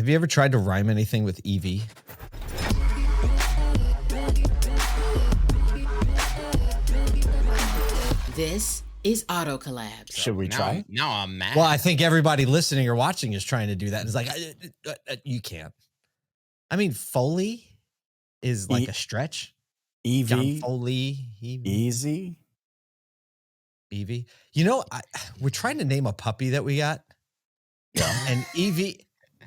Have you ever tried to rhyme anything with EV? This is Auto Collabs. Should we try? Now I'm mad. Well, I think everybody listening or watching is trying to do that. It's like, you can't. I mean, Foley is like a stretch. EV. John Foley. Easy. EV. You know, we're trying to name a puppy that we got. Yeah. And EV,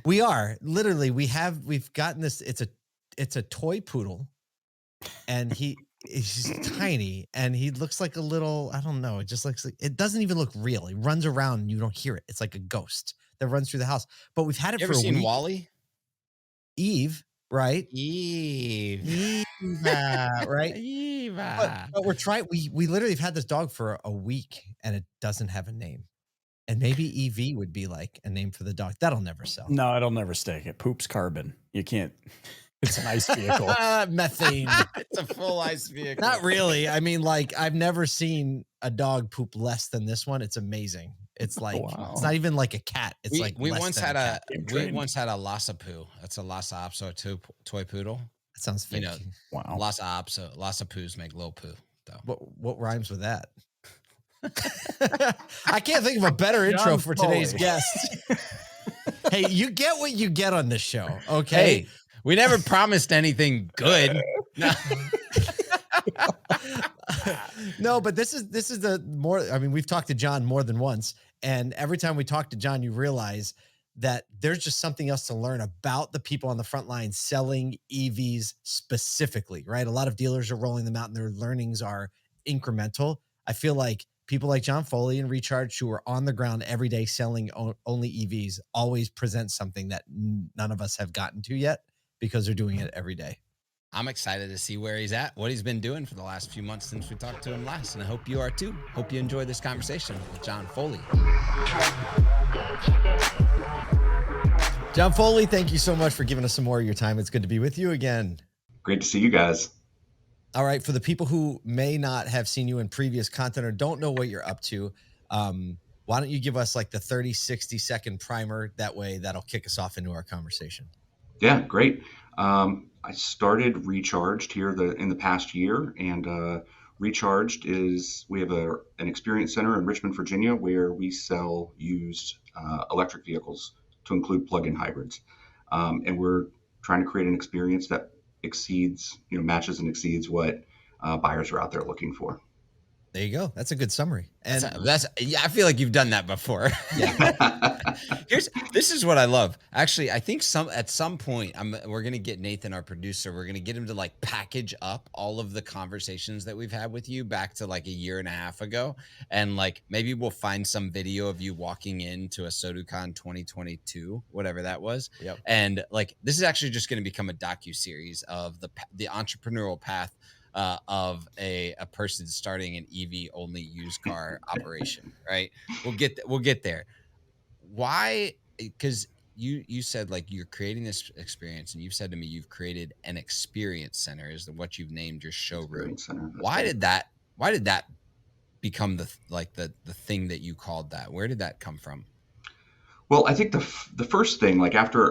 we are literally, we've gotten this. It's a toy poodle, and he's tiny, and he looks like a little, I don't know. It just looks like, it doesn't even look real. He runs around and you don't hear it. It's like a ghost that runs through the house. But we've had it you for ever a seen week. Wally? Eve, right? Eve. Right? Eva. But we're trying. We literally have had this dog for a week, and it doesn't have a name. And maybe EV would be like a name for the dog. That'll never sell. No, it'll never stick. It poops carbon. You can't. It's an ice vehicle. Methane. It's a full ice vehicle. Not really. I mean, like, I've never seen a dog poop less than this one. It's amazing. It's like, It's not even like a cat. It's we less once than had a we once had a Lhasa Poo. That's a Lhasa Apso toy poodle. That sounds fake. You know, Wow. Lhasa Poos make little poo though. What rhymes with that? I can't think of a better intro John for Foley. today's guest. Hey, you get what you get on this show, okay? Hey, we never promised anything good. No. No, but this is the more, I mean, we've talked to John more than once, and every time we talk to John, you realize that there's just something else to learn about the people on the front line selling EVs specifically, right? A lot of dealers are rolling them out and their learnings are incremental. I feel like people like John Foley and Recharge, who are on the ground every day selling only EVs, always present something that none of us have gotten to yet because they're doing it every day. I'm excited to see where he's at, what he's been doing for the last few months since we talked to him last. And I hope you are too. Hope you enjoy this conversation with John Foley. John Foley, thank you so much for giving us some more of your time. It's good to be with you again. Great to see you guys. All right. For the people who may not have seen you in previous content or don't know what you're up to, why don't you give us like the 30, 60-second primer? That way that'll kick us off into our conversation. Yeah, great. I started Recharged here in the past year, and Recharged we have an experience center in Richmond, Virginia, where we sell used electric vehicles to include plug-in hybrids. And we're trying to create an experience that matches and exceeds what buyers are out there looking for. There you go. That's a good summary. And I feel like you've done that before. Yeah. This is what I love. Actually, I think at some point we're going to get Nathan, our producer, we're going to get him to like package up all of the conversations that we've had with you back to like a year and a half ago. And like, maybe we'll find some video of you walking into ASOTUCon 2022, whatever that was. Yep. And like, this is actually just going to become a docuseries of the entrepreneurial path of a person starting an EV only used car operation, right? We'll get there. Why? Because you said like you're creating this experience, and you've said to me you've created an experience center is what you've named your showroom. Why did that become the thing that you called that? Where did that come from? Well, I think the first thing, like after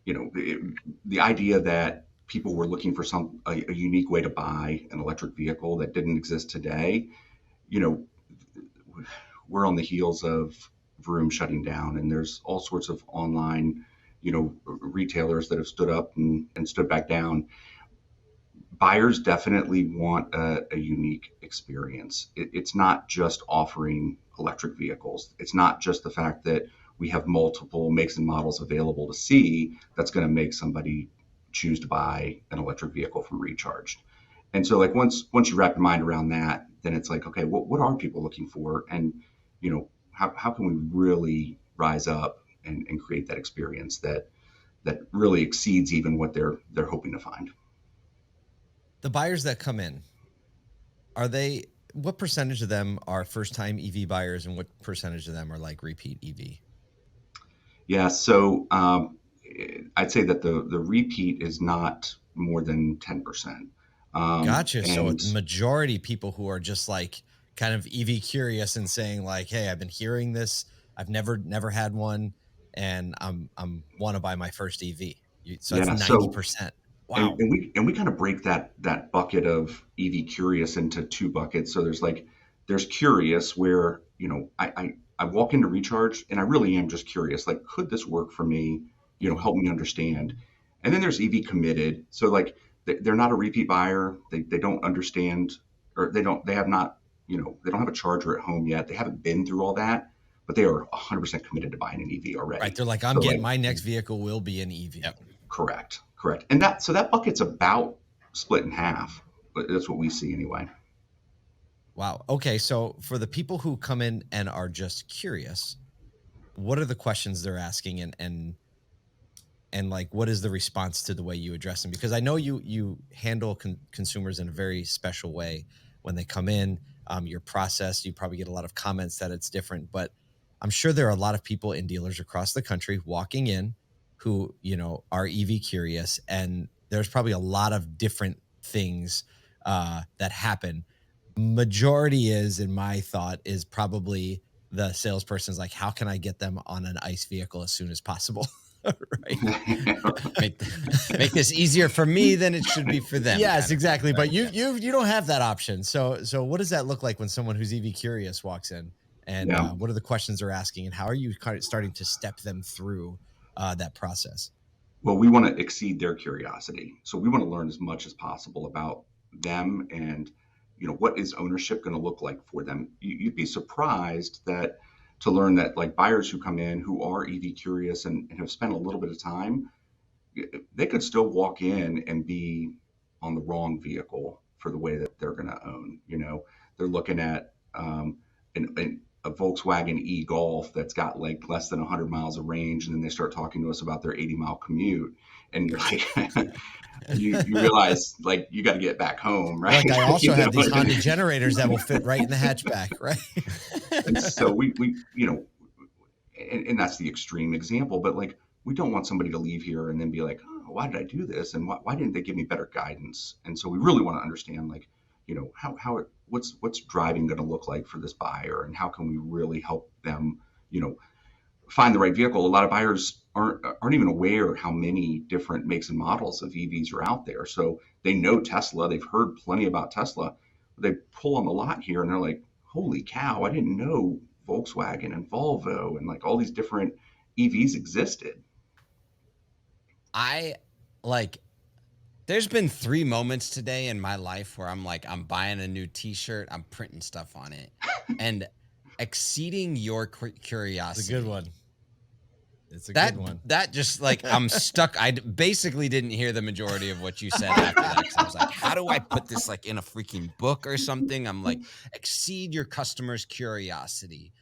the idea that people were looking for a unique way to buy an electric vehicle that didn't exist today. We're on the heels of Vroom shutting down, and there's all sorts of online, retailers that have stood up and stood back down. Buyers definitely want a unique experience. It's not just offering electric vehicles. It's not just the fact that we have multiple makes and models available to see that's going to make somebody choose to buy an electric vehicle from Recharged. And so like once you wrap your mind around that, then it's like, okay, what are people looking for? And, how can we really rise up and create that experience that really exceeds even what they're hoping to find? the buyers that come in, what percentage of them are first time EV buyers and what percentage of them are like repeat EV? Yeah. So, I'd say that the repeat is not more than 10%. Gotcha. So it's majority people who are just like kind of EV curious and saying like, hey, I've been hearing this. I've never had one. and I'm want to buy my first EV. So that's Yeah. So 90%. and, Wow. and we kind of break that bucket of EV curious into two buckets. So there's curious where, I walk into recharge and I really am just curious, like, could this work for me? Help me understand. And then there's EV committed. So like they're not a repeat buyer. They don't understand, or they have not, they don't have a charger at home yet. They haven't been through all that, but they are 100% committed to buying an EV Right. already. They're like, I'm So getting like, my next vehicle will be an EV. Yep. correct. And that bucket's about split in half. But that's what we see anyway. Wow. Okay. So for the people who come in and are just curious, what are the questions they're asking, and like, what is the response to the way you address them? Because I know you handle consumers in a very special way when they come in. Your process, you probably get a lot of comments that it's different, but I'm sure there are a lot of people in dealers across the country walking in who, are EV curious, and there's probably a lot of different things that happen. Majority is, in my thought, is probably the salesperson's like, how can I get them on an ICE vehicle as soon as possible? Right. Make this easier for me than it should be for them. Yes, exactly. Thing, right? But you don't have that option. So what does that look like when someone who's EV curious walks in, and Yeah. what are the questions they're asking, and how are you kind of starting to step them through that process? Well, we want to exceed their curiosity. So we want to learn as much as possible about them and, what is ownership going to look like for them. You'd be surprised to learn that, like, buyers who come in who are EV curious and have spent a little bit of time, they could still walk in and be on the wrong vehicle for the way that they're going to own. They're looking at a Volkswagen e-Golf that's got like less than 100 miles of range, and then they start talking to us about their 80-mile commute, and you're like, you realize, like, you got to get back home, right? Like, I also have these Honda generators that will fit right in the hatchback, right? And so we and that's the extreme example, but like, we don't want somebody to leave here and then be like, oh, why did I do this, and why didn't they give me better guidance? And so we really want to understand, like, what's driving going to look like for this buyer, and how can we really help them, find the right vehicle. A lot of buyers aren't even aware how many different makes and models of EVs are out there. So they know Tesla, they've heard plenty about Tesla. They pull on the lot here and they're like, holy cow, I didn't know Volkswagen and Volvo and like all these different EVs existed. There's been 3 moments today in my life where I'm like, I'm buying a new t-shirt, I'm printing stuff on it, and exceeding your curiosity. It's a good one. It's a good one. That just, like, I'm stuck. I basically didn't hear the majority of what you said after that, because I was like, how do I put this like in a freaking book or something? I'm like, exceed your customer's curiosity.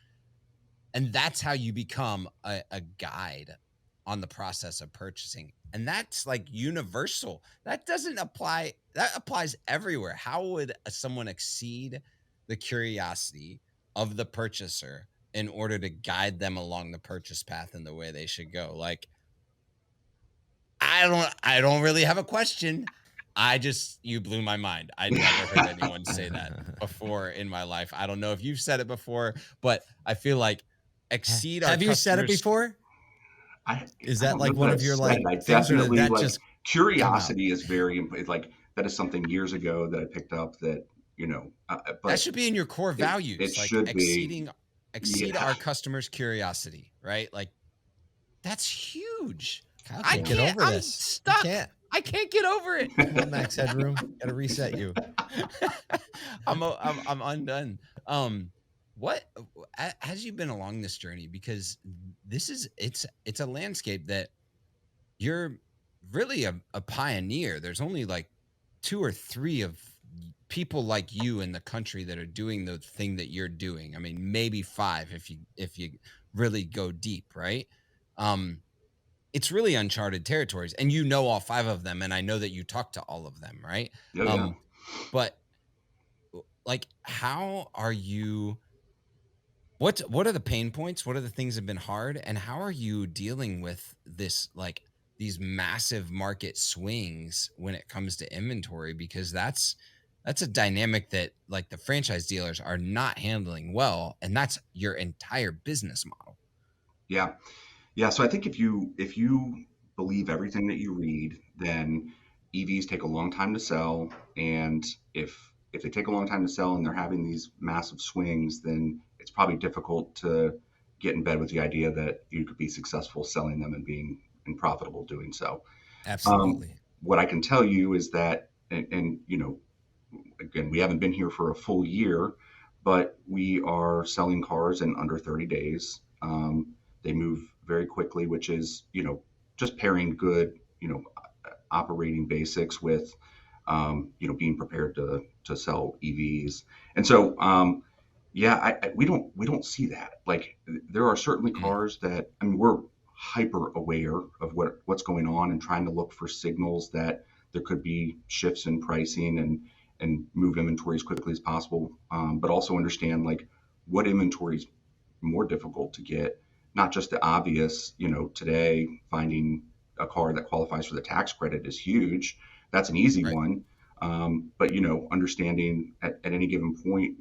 And that's how you become a guide on the process of purchasing. And that's like universal. That doesn't apply. That applies everywhere. How would someone exceed the curiosity of the purchaser in order to guide them along the purchase path and the way they should go? Like, I don't really have a question. You blew my mind. I never heard anyone say that before in my life. I don't know if you've said it before, but I feel like exceed our Have you said it before? Is that like one of your like I things, or definitely, that like, just curiosity is very important. Like, that is something years ago that I picked up that, but that should be in your core values. It like should exceed Yeah. our customers' curiosity, right? Like, that's huge. Kyle I can't get can't. over I'm this. stuck. Can't. I can't get over it. Come on, Max Headroom. Gotta reset you. I'm undone. What has you been along this journey? Because it's a landscape that you're really a pioneer. There's only like 2 or 3 of people like you in the country that are doing the thing that you're doing. I mean, maybe 5 if you really go deep, right? It's really uncharted territories, and all 5 of them, and I know that you talk to all of them, right? Oh, yeah. But like, how are you? What are the pain points? What are the things that have been hard, and how are you dealing with this, like, these massive market swings when it comes to inventory? Because that's a dynamic that, like, the franchise dealers are not handling well, and that's your entire business model. Yeah. Yeah, so I think if you believe everything that you read, then EVs take a long time to sell, and if they take a long time to sell and they're having these massive swings, then it's probably difficult to get in bed with the idea that you could be successful selling them and being and profitable doing so. Um, Absolutely. what I can tell you is that, and again, we haven't been here for a full year, but we are selling cars in under 30 days. They move very quickly, which is, just pairing good, operating basics with, being prepared to sell EVs. And so, yeah, we don't see that. Like, there are certainly Mm, cars that, I mean, we're hyper aware of what's going on and trying to look for signals that there could be shifts in pricing and move inventory as quickly as possible. But also understand, like, what inventory is more difficult to get. Not just the obvious, today finding a car that qualifies for the tax credit is huge. That's an easy right. one. But understanding at any given point,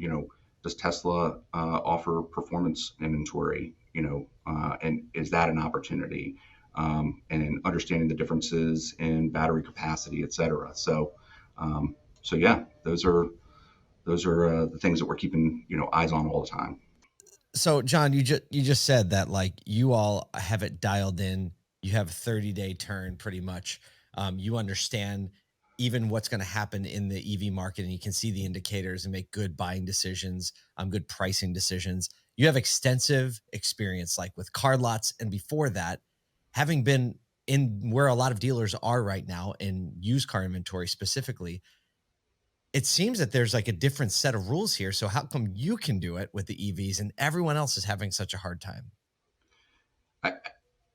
does Tesla offer performance inventory? And is that an opportunity? And understanding the differences in battery capacity, et cetera. So yeah, those are the things that we're keeping eyes on all the time. So John, you just said that like you all have it dialed in. You have a 30-day turn pretty much. You understand even what's going to happen in the EV market, and you can see the indicators and make good buying decisions, good pricing decisions. You have extensive experience like with car lots, and before that, having been in where a lot of dealers are right now in used car inventory specifically, it seems that there's like a different set of rules here. So how come you can do it with the EVs and everyone else is having such a hard time? I,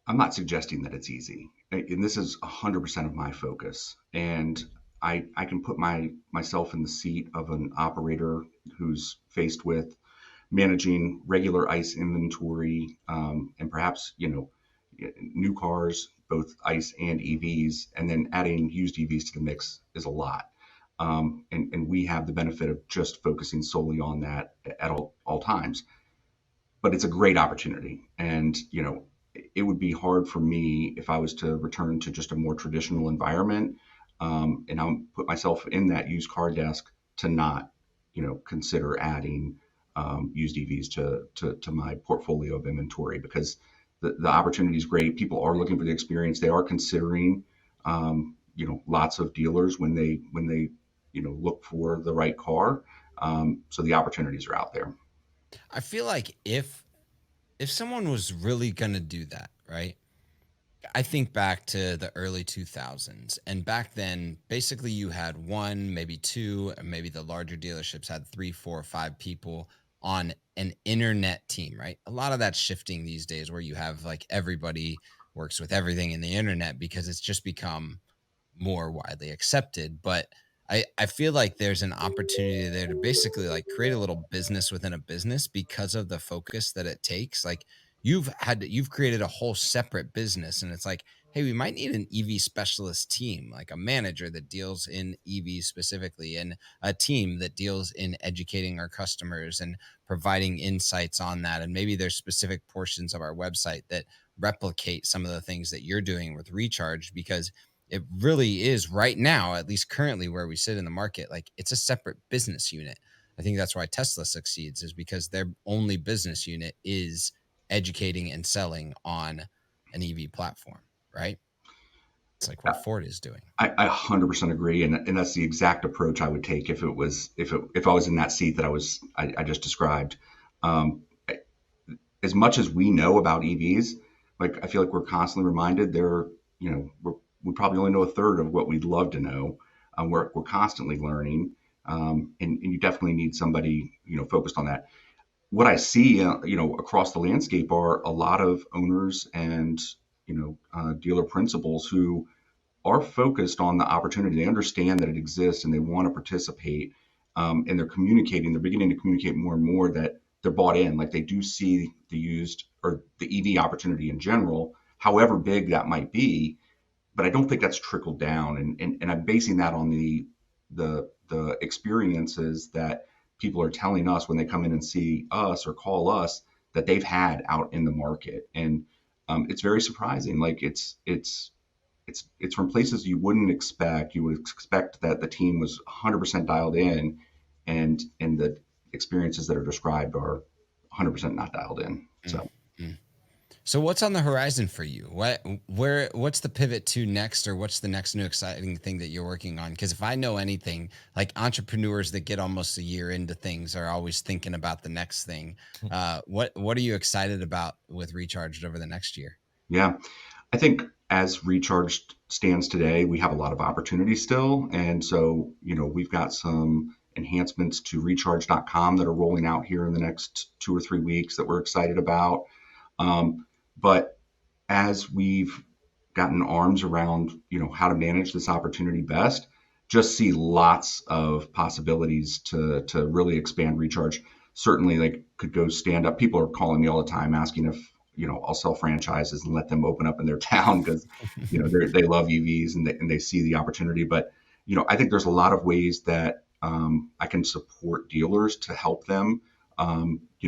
I'm not suggesting that it's easy, and this is 100% of my focus. And I can put myself in the seat of an operator who's faced with managing regular ICE inventory, and perhaps new cars, both ICE and EVs, and then adding used EVs to the mix is a lot. And we have the benefit of just focusing solely on that at all times. But it's a great opportunity. And, it would be hard for me if I was to return to just a more traditional environment, and I'll put myself in that used car desk to not, consider adding used EVs to my portfolio of inventory, because the opportunity is great. People are looking for the experience. They are considering, lots of dealers when they look for the right car. So the opportunities are out there. I feel like if someone was really gonna do that, right? I think back to the early 2000s, and back then, basically, you had one, maybe two, and maybe the larger dealerships had three, four, five people on an internet team, right? A lot of that's shifting these days, where you have like everybody works with everything in the internet because it's just become more widely accepted. But I feel like there's an opportunity there to basically like create a little business within a business because of the focus that it takes. Like you've created a whole separate business, and it's like, hey, we might need an EV specialist team, like a manager that deals in EVs specifically, and a team that deals in educating our customers and providing insights on that. And maybe there's specific portions of our website that replicate some of the things that you're doing with recharge, because it really is right now, at least currently where we sit in the market, like it's a separate business unit. I think that's why Tesla succeeds, is because their only business unit is educating and selling on an EV platform, right? It's like what Ford is doing. I 100% agree, and that's the exact approach I would take if I was in that seat that I just described. Um, as much as we know about EVs, like, I feel like we're constantly reminded we probably only know a third of what we'd love to know. We're constantly learning, and you definitely need somebody focused on that. What I see, across the landscape are a lot of owners and dealer principals who are focused on the opportunity. They understand that it exists and they want to participate. And they're communicating. They're beginning to communicate more and more that they're bought in. Like, they do see the used or the EV opportunity in general, however big that might be. But I don't think that's trickled down. And I'm basing that on the experiences that people are telling us when they come in and see us or call us that they've had out in the market. And it's very surprising. Like it's from places you wouldn't expect. You would expect that the team was 100% dialed in, and the experiences that are described are 100% not dialed in. So. Mm. So what's on the horizon for you? What's the pivot to next, or what's the next new exciting thing that you're working on? Because if I know anything, like entrepreneurs that get almost a year into things are always thinking about the next thing. What are you excited about with Recharged over the next year? Yeah, I think as Recharged stands today, we have a lot of opportunity still. And so, we've got some enhancements to recharge.com that are rolling out here in the next 2 or 3 weeks that we're excited about. But as we've gotten arms around, how to manage this opportunity best, just see lots of possibilities to really expand Recharge. Certainly, like, could go stand up. People are calling me all the time asking if I'll sell franchises and let them open up in their town because they love EVs and they see the opportunity. But I think there's a lot of ways that I can support dealers to help them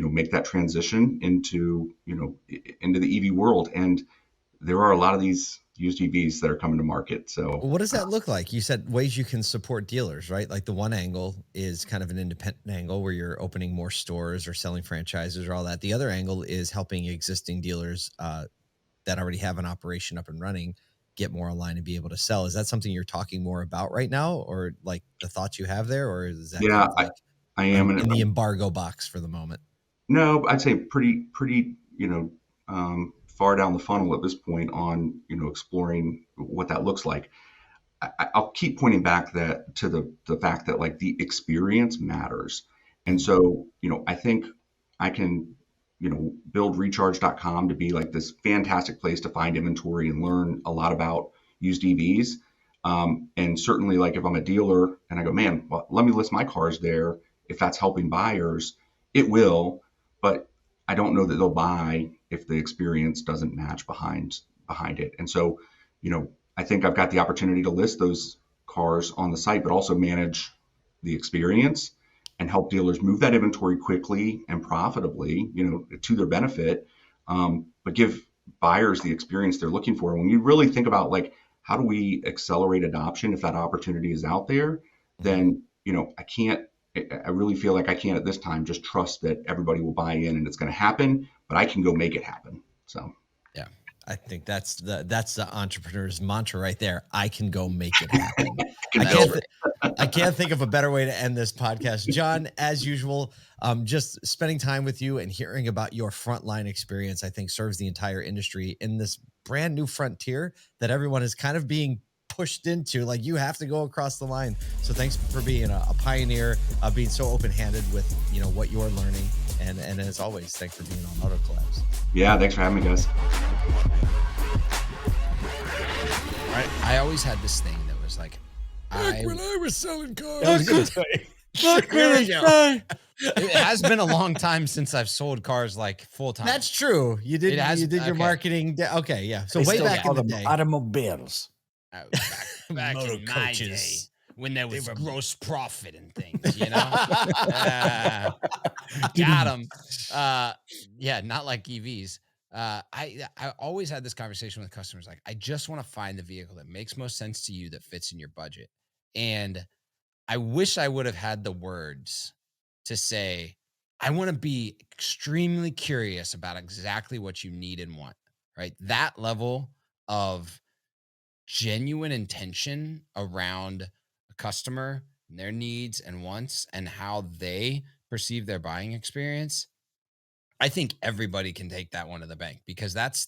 make that transition into the EV world. And there are a lot of these used EVs that are coming to market. So What does that look like? You said ways you can support dealers, right? Like the one angle is kind of an independent angle where you're opening more stores or selling franchises or all that. The other angle is helping existing dealers that already have an operation up and running get more online and be able to sell. Is that something you're talking more about right now, or like the thoughts you have there, or is that kind yeah, of like I am in the embargo box for the moment? No, I'd say pretty, far down the funnel at this point on, exploring what that looks like. I'll keep pointing back to the fact that, like, the experience matters. And so, I think I can, build recharge.com to be like this fantastic place to find inventory and learn a lot about used EVs. And certainly, like, if I'm a dealer and I go, man, well, let me list my cars there. If that's helping buyers, it will, but I don't know that they'll buy if the experience doesn't match behind it. And so, I think I've got the opportunity to list those cars on the site, but also manage the experience and help dealers move that inventory quickly and profitably, to their benefit, but give buyers the experience they're looking for. When you really think about, like, how do we accelerate adoption if that opportunity is out there, then, I really feel like I can't at this time just trust that everybody will buy in and it's going to happen, but I can go make it happen. So. Yeah. I think that's the entrepreneur's mantra right there. I can go make it happen. I can't think of a better way to end this podcast. John, as usual, just spending time with you and hearing about your frontline experience, I think serves the entire industry in this brand new frontier that everyone is kind of being pushed into. Like, you have to go across the line. So thanks for being a pioneer, being so open-handed with, what you're learning. And as always, thanks for being on Auto Collabs. Yeah, thanks for having me, guys. I always had this thing that was like, when I was selling cars. It has been a long time since I've sold cars like full time. That's true. You did your marketing. Okay, yeah. So way back in the day. Automobiles. Back Motor in my coaches. day, when there was gross profit and things, got them. Yeah, not like EVs. I always had this conversation with customers. Like, I just want to find the vehicle that makes most sense to you, that fits in your budget. And I wish I would have had the words to say, I want to be extremely curious about exactly what you need and want, right? That level of genuine intention around a customer and their needs and wants and how they perceive their buying experience. I think everybody can take that one to the bank, because that's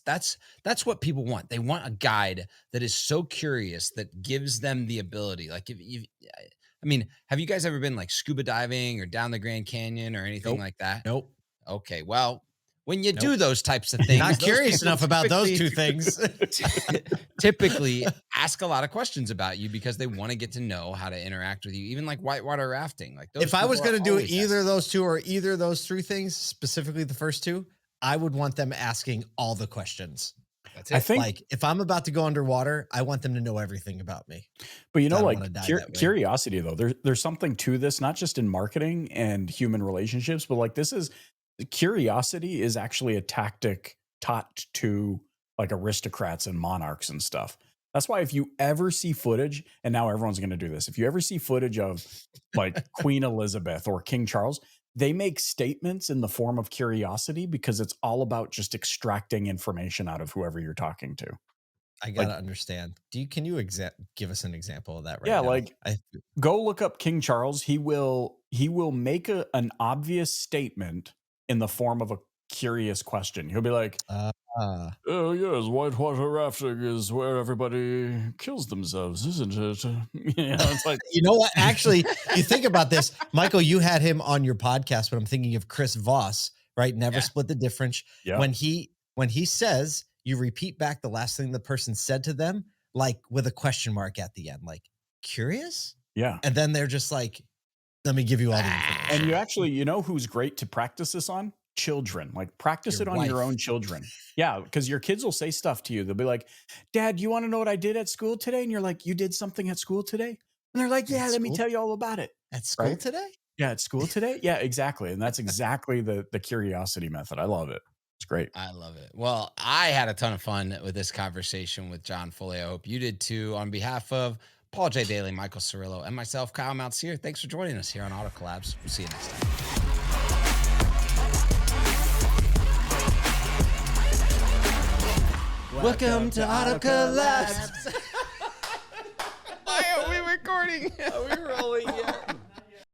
what people want. They want a guide that is so curious, that gives them the ability. Like, have you guys ever been like scuba diving or down the Grand Canyon or anything like that? Nope. Okay. Well, when you do those types of things, not curious enough about those two things. Typically ask a lot of questions about you because they want to get to know how to interact with you. Even like whitewater rafting. Like, those if I was going to do always either of those two or either of those three things, specifically the first two, I would want them asking all the questions. That's it. I think, like, if I'm about to go underwater, I want them to know everything about me. but like curiosity though, there's something to this, not just in marketing and human relationships, but like, curiosity is actually a tactic taught to like aristocrats and monarchs and stuff. That's why if you ever see footage, and now everyone's going to do this, if you ever see footage of like Queen Elizabeth or King Charles, they make statements in the form of curiosity because it's all about just extracting information out of whoever you're talking to. I gotta understand. Can you give us an example of that right now? Like go look up King Charles. He will make an obvious statement in the form of a curious question. He'll be like, "Oh yes, whitewater rafting is where everybody kills themselves, isn't it?" It's like, you know what? Actually, you think about this, Michael. You had him on your podcast, but I'm thinking of Chris Voss, right? Never Split the Difference. Yeah. When he says, you repeat back the last thing the person said to them, like with a question mark at the end, like curious. Yeah. And then they're just like, let me give you all the information. And you actually, you know who's great to practice this on? Children. Like practice it on your own children. Yeah, because your kids will say stuff to you. They'll be like, "Dad, you want to know what I did at school today?" And you're like, "You did something at school today?" And they're like, "Yeah, let me tell you all about it." At school today? Yeah, at school today? Yeah, exactly. And that's exactly the curiosity method. I love it. It's great. I love it. Well, I had a ton of fun with this conversation with John Foley. I hope you did too. On behalf of Paul J. Daly, Michael Cirillo, and myself, Kyle Mountsier, thanks for joining us here on Auto Collabs. We'll see you next time. Welcome to Auto Collabs. Why are we recording? Are we rolling yet?